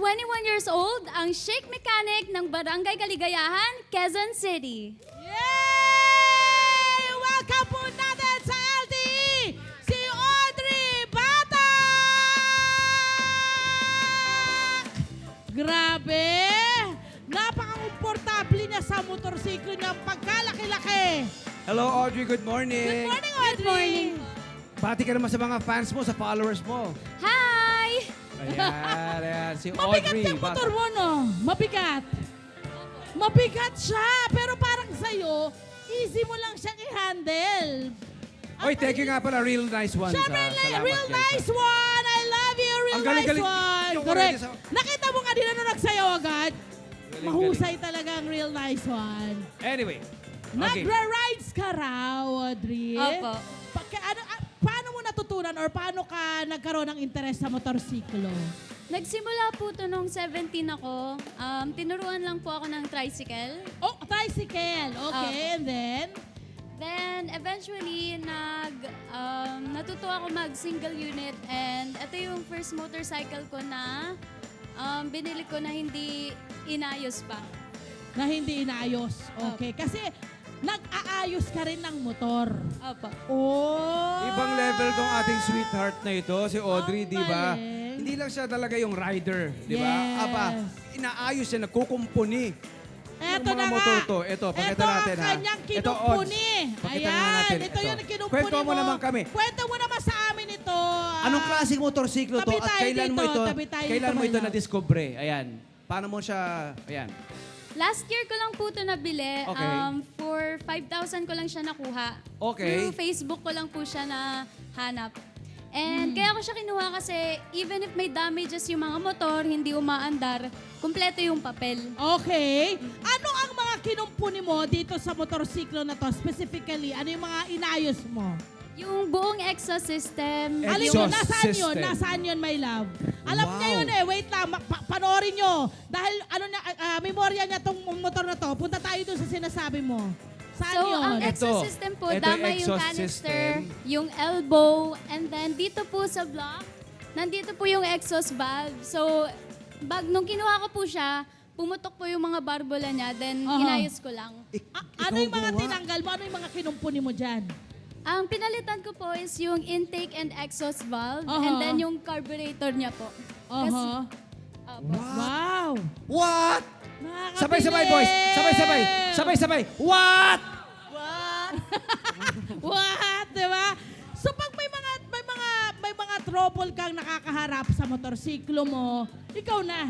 21 years old, ang shake mechanic ng Barangay Kaligayahan, Quezon City. Yay! Welcome po natin sa LTE, si Audrey Batak! Grabe! Napaka-komportable niya sa motorsiklo niyang pagkalaki-laki. Hello, Audrey. Good morning. Good morning, Audrey! Good morning. Bati ka naman sa mga fans mo, sa followers mo. Hi! Ayan, ayan. Si Mabigat Audrey. yung motor mo, no? Mabigat. Mabigat siya, pero parang sa'yo, easy mo lang siyang i-handle. Oy, thank you nga pala. Real nice one. Siyempre, real nice one. I love you, real Ang nice galing-galing. one. Yung Correct. already sa- Nakita mo kanina nung nagsayaw agad? Galing-galing. Mahusay talaga ang real nice one. Anyway. Okay. Nagra-rides ka raw, Audrey. Opo. Paano mo natutunan or paano ka nagkaroon ng interes sa motorsiklo? Nagsimula po to nung 17 ako. Tinuruan lang po ako ng tricycle. Oh, tricycle. Okay, and then? Then, eventually, natuto ako mag-single unit and ito yung first motorcycle ko na binili ko na hindi inayos pa. Na hindi inaayos. Okay. Kasi nag-aayos ka rin ng motor. Opo. Oh! Ibang level tong ating sweetheart na ito, si Audrey, Ang di ba? galing. Hindi lang siya talaga yung rider, di ba? Yes. Aba, inaayos siya, nagkukumpuni. Eto Yung na mga nga. motor to. Ito, pakita natin ang ha. kanyang Ito, kinumpuni. odds. Pakita Ayan, naman natin. ito yung kinumpuni Kwento mo naman kami. Kwento mo naman sa amin ito. Anong klaseng motorsiklo to tabi at tayo kailan mo dito, ito? tabi tayo Kailan dito, mo ito my love. na-discover? Ayan. Paano mo siya, ayan. Last year ko lang po ito nabili. Okay. For 5,000 ko lang siya nakuha. Okay. Through Facebook ko lang po siya nahanap. And kaya ko siya kinuha kasi even if may damages yung mga motor, hindi umaandar, kumpleto yung papel. Okay. Ano ang mga kinumpuni mo dito sa motorsiklo na to? Specifically, ano yung mga inayos mo? Yung buong exhaust system. Alin Exhaust yun? Nasaan yun? system. Nasaan yun, my love? Alam Wow. niya yun eh. Wait lang. Panoorin nyo. Dahil memorya niya tong motor na to. Punta tayo doon sa sinasabi mo. Saan So, yun? ang exhaust Ito. system po, Ito yung dama yung exhaust canister, system. yung elbow, and then dito po sa block, nandito po yung exhaust valve. So, nung kinuha ko po siya, pumutok po yung mga barbola niya, then Aha. inayos ko lang. Ano yung mga tinanggal mo? Ano yung mga kinumpuni mo dyan? Ang pinalitan ko po is yung intake and exhaust valve, Aha. and then yung carburetor niya po. Oho. Opo. Wow! What? Nakakabilib! Sabay-sabay, boys. Sabay-sabay. Sabay-sabay. What? What? Diba? So pag may mga trouble kang nakakaharap sa motorsiklo mo, ikaw na.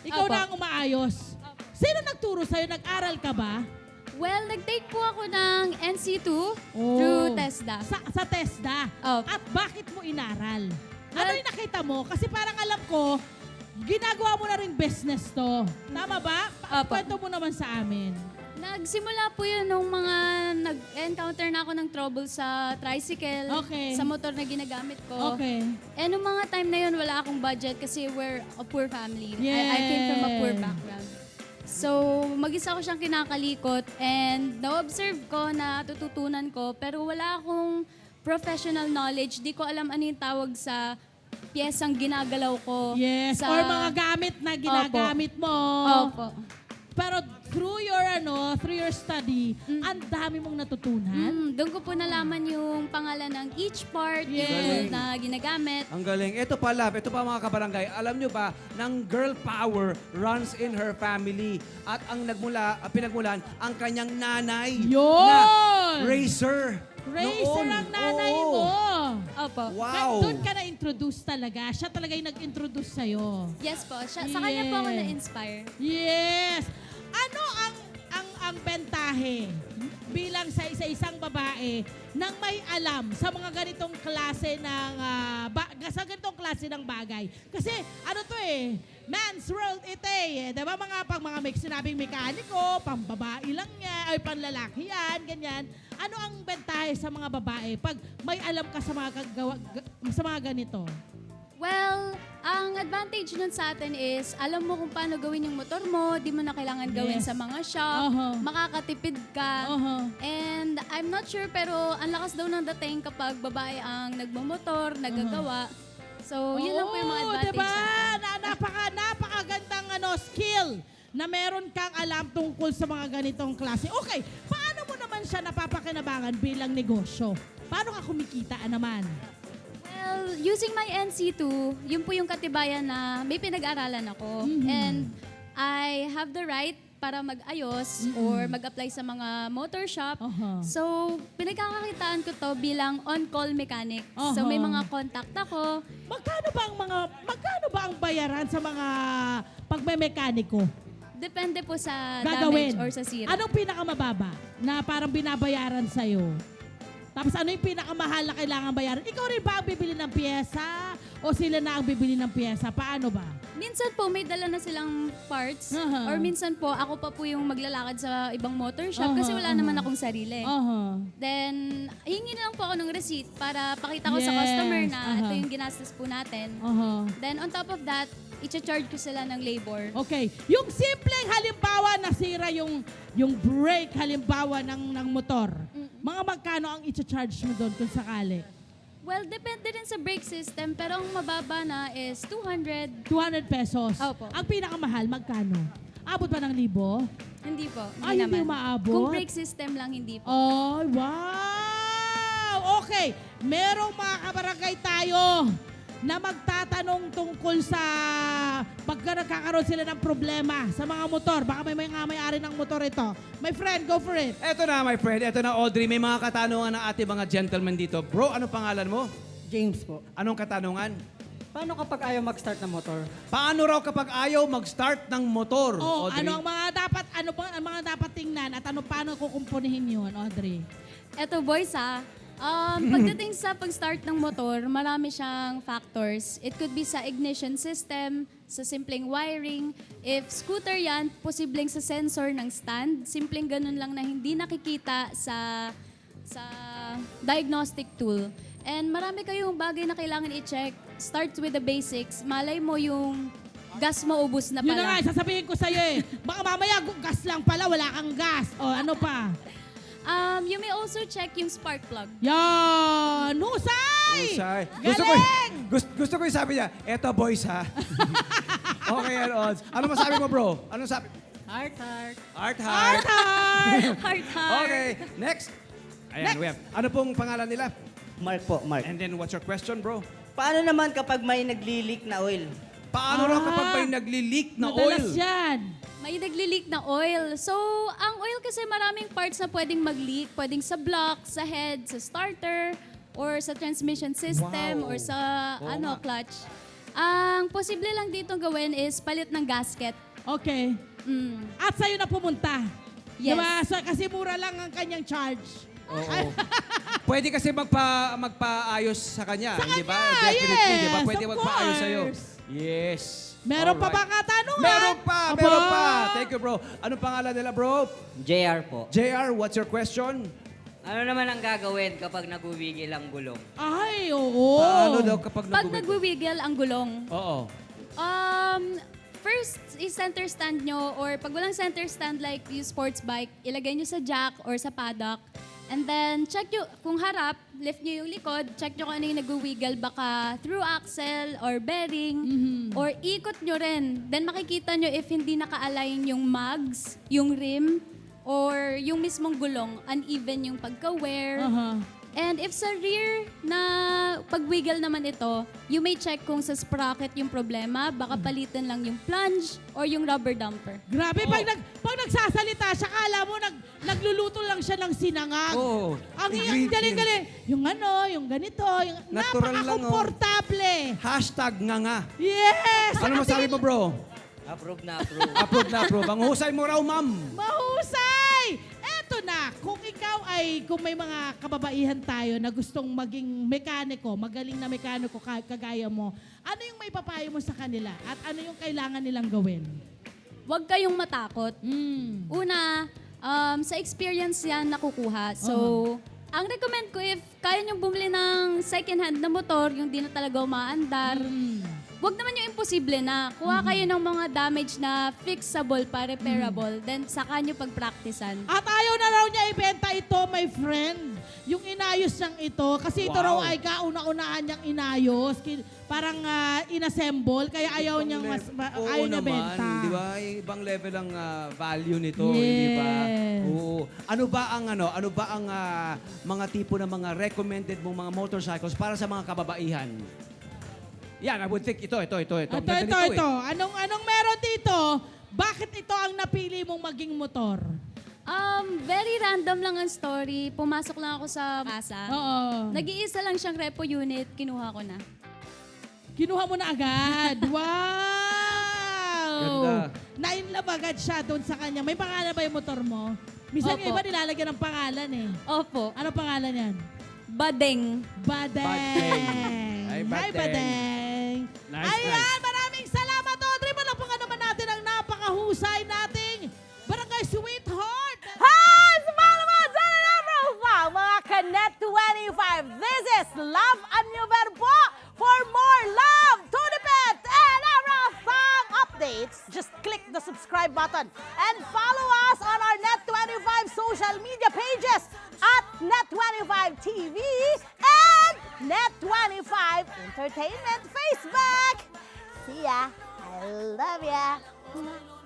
Ikaw Opo. na ang umaayos. Sino nagturo sa'yo? Nag-aral ka ba? Well, nag-take po ako ng NC2 Oh. through TESDA. Sa TESDA. Opo. At bakit mo inaral? Ano Well- yung nakita mo? Kasi parang alam ko, ginagawa mo na rin business to. Tama ba? Opo. Kwento mo naman sa amin. Nagsimula po yun nung mga nag-encounter na ako ng trouble sa tricycle, Okay. sa motor na ginagamit ko. Okay. Eh, nung mga time na yun, wala akong budget kasi we're a poor family. I came from a poor Yeah. background. So, mag-isa ko siyang kinakalikot and na-observe ko, na tututunan ko, pero wala akong professional knowledge. Di ko alam ano yung tawag sa piyesang ginagalaw ko. Yes. Sa- Or mga gamit na ginagamit mo. Opo. Pero through your study, ang dami mong natutunan. Doon ko po nalaman yung pangalan ng each part, yung Yes. tool na ginagamit. Ang galing. Ito pa, love. Ito pa mga kabarangay. Alam nyo ba, ng girl power runs in her family. At ang pinagmulan, ang kanyang nanay. Yun! Na racer. Racer Noon. ang nanay Oo. mo. Opo. Wow. Doon ka na-introduce talaga. Siya talaga yung nag-introduce sa'yo. Yes po. Sa kanya po ako Yeah. na-inspire. Yes. Ano ang bentahe bilang sa isang babae nang may alam sa mga ganitong klase ng sa ganitong klase ng bagay? Kasi ano to eh, man's world ito eh. 'Di ba mga may sinabing mekaniko, pambabae lang yan, ay panlalaki yan, ganyan. Ano ang bentahe sa mga babae pag may alam ka sa mga ganito? Well, ang advantage nun sa atin is, alam mo kung paano gawin yung motor mo, di mo na kailangan gawin Yes. sa mga shop, makakatipid ka. And I'm not sure, pero ang lakas daw ng dating kapag babae ang nagmamotor, nagagawa. So, yun lang po yung mga advantage diba? natin. Napakaganda na meron kang alam tungkol sa mga ganitong klase. Okay, paano mo naman siya napapakinabangan bilang negosyo? Paano ka kumikita naman? Well, using my NC2, yun po yung katibayan na may pinag-aralan ako. And I have the right para mag-ayos or mag-apply sa mga motor shop. So, pinagkakakitaan ko to bilang on-call mechanic. So, may mga contact ako. Magkano ba ang bayaran sa mga pagmemekaniko? Depende po sa Gagawin. damage or sa sira. Anong pinakamababa na parang binabayaran sa'yo? Tapos ano yung pinakamahal na kailangan bayaran? Ikaw rin ba ang bibili ng pyesa? O sila na ang bibili ng pyesa? Paano ba? Minsan po, may dala na silang parts. Or minsan po, ako pa po yung maglalakad sa ibang motor shop kasi wala naman akong sarili. Then, hingi na lang po ako ng receipt para pakita ko sa Yes. customer na ito yung ginastos po natin. Then, on top of that, i-charge ko sila ng labor. Okay. Yung simpleng halimbawa nasira yung brake halimbawa ng motor. Mga magkano ang i-charge mo doon kung sakali? Well, depende rin sa brake system, pero ang mababa na is 200. 200 pesos. Opo. Ang pinakamahal, magkano? Abot ba ng 1,000? Hindi po. Ay, hindi naman. umaabot? Kung brake system lang, hindi po. Oh, wow! Okay. Merong mga kabarangay tayo na magtatanong tungkol sa pagka nagkakaroon sila ng problema sa mga motor. Baka may-ari ng motor ito. My friend, go for it. Eto na, my friend. Eto na, Audrey. May mga katanungan ng ating mga gentlemen dito. Bro, anong pangalan mo? James po. Anong katanungan? Paano kapag ayaw mag-start ng motor? Paano raw kapag ayaw mag-start ng motor, Oh, Audrey? ang mga dapat tingnan at paano kukumpunihin yun, Audrey? Eto boys pagdating sa pag-start ng motor, marami siyang factors. It could be sa ignition system, sa simpleng wiring. If scooter yan, posibleng sa sensor ng stand. Simpleng ganun lang na hindi nakikita sa diagnostic tool. And marami kayong bagay na kailangan i-check. Start with the basics. Malay mo yung gas mo ubus na Yun na pala. nga, sasabihin ko sa'yo eh. Baka mamaya gas lang pala, wala kang gas. O ano pa? You may also check yung spark plug. Yan! Husay! Husay. Galing! Gusto ko yung sabi niya, eto boys ha. Okay yan, Odds. Ano masabi mo, bro? Ano sabi? Heart. Art, heart. Arthur! Heart. Okay, next. Ayan, we have. Ano pong pangalan nila? Mark po, Mark. And then, what's your question, bro? Paano naman kapag may nagli-leak na oil? Paano raw kapag may nagli-leak na Madalas oil? yan. May nagli-leak na oil. So, ang oil kasi maraming parts na pwedeng mag-leak. Pwedeng sa block, sa head, sa starter, or sa transmission system, Wow. or sa Oo nga. clutch. Ang posible lang dito gawin is palit ng gasket. Okay. At sa'yo na pumunta. Yes. Diba? So, kasi mura lang ang kanyang charge. Oo. Pwede kasi magpaayos sa kanya, Sa di ba? kanya, Definitely, di ba? yes, Pwede of magpaayos sa'yo. course. Yes. Meron pa ba Alright. katanungan? Meron pa, Aba. meron pa. Thank you, bro. Anong pangalan nila, bro? JR po. JR, what's your question? Ano naman ang gagawin kapag naguwigil ang gulong? Ay, oo. Paano daw kapag Pag nagbuwig? nagwi-wiggle ang gulong, Oo. first is center stand nyo, or pag walang center stand like yung sports bike, ilagay nyo sa jack or sa paddock. And then, check nyo, kung harap, lift nyo yung likod, check nyo kung ano yung nag-wiggle, baka through axle or bearing, or ikot nyo rin. Then makikita nyo if hindi naka-align yung mags, yung rim, or yung mismong gulong, uneven yung pagka-wear. And if sa rear na pag-wiggle naman ito, you may check kung sa sprocket yung problema, baka palitan lang yung plunge or yung rubber dumper. Grabe, pag nagsasalita siya, kala mo nagluluto lang siya ng sinangag. Oo. Ang Ingredient. galing-galing. Yung yung ganito, yung Natural lang, oh. napaka-komportable. Hashtag nga. Yes! Ano masabi mo, bro? Approve na approve. Approve na approve. Ang husay mo raw, ma'am. Mahusay! Eto na, kung may mga kababaihan tayo na gustong maging mekaniko, magaling na mekaniko kagaya mo, ano yung may papayo mo sa kanila at ano yung kailangan nilang gawin? Huwag kayong matakot. Una, sa experience yan nakukuha. So, ang recommend ko, if kaya nyo bumili ng second-hand na motor, yung di na talaga umaandar, huwag naman yung imposible na. Kuha kayo ng mga damage na fixable repairable, then saka nyo pag-practicean. At ayaw na raw niya ibenta ito, my friend. yung inayos niyang ito, kasi ito raw ay kauna-unahan niyang inayos, parang inassemble, kaya ayaw niyang Oo ayaw niya naman, benta. di ba? Ibang level ang value nito, Yes. di ba? Oo. Ano ba ang mga tipo ng mga recommended mong mga motorcycles para sa mga kababaihan? Yan, I would think ito. Ito. Ganda nito eh. Anong meron dito? Bakit ito ang napili mong maging motor? Very random lang ang story. Pumasok lang ako sa casa. Oo. Nag-iisa lang siyang repo unit, kinuha ko na. Kinuha mo na agad. Wow! Ganda. Na-inlove agad siya doon sa kanya. May pangalan ba yung motor mo? Minsan Opo. yung iba nilalagyan ng pangalan eh. Opo, Ano pangalan yan? Badeng. Badeng. Hi, Hi, Badeng. Badeng. Nice, Ayan, maraming salamat, Audrey. Palakpakan naman natin ang napakahusay nating Barangay Sweetheart. Hi! Sumama mo dyan na profile, mga Kanet 25. This is Love a New Verbo. For more love, to the pet, and everything updates, just click the subscribe button and follow us on our Net25 social media pages at Net25 TV and Net25 Entertainment Facebook. See ya. I love ya.